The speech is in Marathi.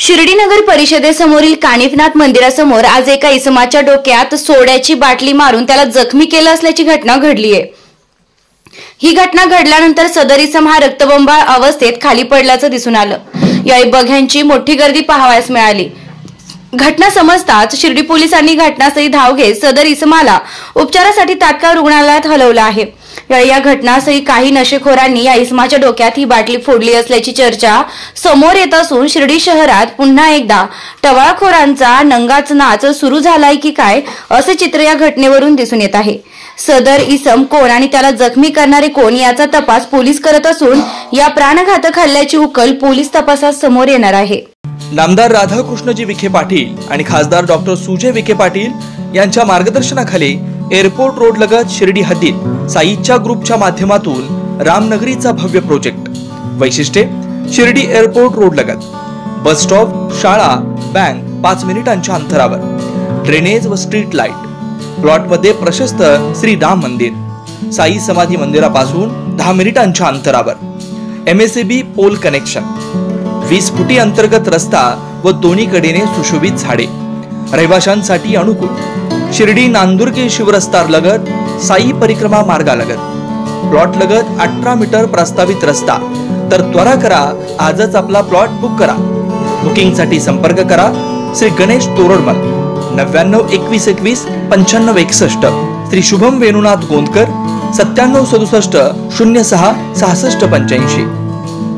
शिर्डी नगर परिषदेसमोरील कानिफनाथ मंदिरासमोर आज एका इसमाच्या डोक्यात सोड्याची बाटली मारून त्याला जखमी केलं असल्याची घटना घडली आहे। ही घटना घडल्यानंतर सदर इसम हा रक्तबंबाळ अवस्थेत खाली पडल्याचं दिसून आलं। यावेळी बघ्यांची मोठी गर्दी पाहावयास मिळाली। घटना समजताच शिर्डी पोलिसांनी घटनास्थळी धाव घेत सदर इसमाला उपचारासाठी तात्काळ रुग्णालयात हलवलं आहे। या घटनास्थळी काही नशेखोरांनी या इसमाच्या डोक्यात ही बाटली फोडली असल्याची चर्चा समोर येत असून शिर्डी शहरात पुन्हा एकदा टवाळखोरांचा नंगाच नाच सुरू झालाय की काय असे चित्र या घटनेवरून दिसून येत आहे। सदर इसम कोण आणि त्याला जखमी करणारे कोण याचा तपास पोलीस करत असून या प्राणघातक हल्ल्याची उकल पोलीस तपासात समोर येणार आहे। नामदार राधाकृष्णजी विखे पाटील आणि खासदार डॉक्टर सुजय विखे पाटील यांच्या मार्गदर्शनाखाली एअरपोर्ट रोड लगत शिर्डी हद्दीत साईच्या ग्रुपच्या माध्यमातून रामनगरीचा भव्य प्रोजेक्ट। वैशिष्ट्ये शिर्डी एअरपोर्ट रोड लगत बस स्टॉप, शाळा, बँक 5 मिनिटांच्या अंतरावर, ड्रेनेज व स्ट्रीट लाईट, प्लॉट मध्ये प्रशस्त श्री राम मंदिर, साई समाधी मंदिरापासून 10 मिनिटांच्या अंतरावर, MSAB पोल कनेक्शन, 20 फुटी अंतर्गत रस्ता व दोन्ही कडेने सुशोभित झाडे, रहिवाशांसाठी अनुकूल, शिर्डी नांदुर्गे शिवरस्तार लगत साई परिक्रमा मार्गालगत, प्लॉट लगत 18 मीटर प्रस्तावित रस्ता। तर त्वरा करा, आजच आपला प्लॉट बुक करा। बुकिंग साठी संपर्क करा श्री गणेश तोरडमल 99 21 21 95 61, श्री शुभम वेणुनाथ गोंदकर 97 67 06 66 85।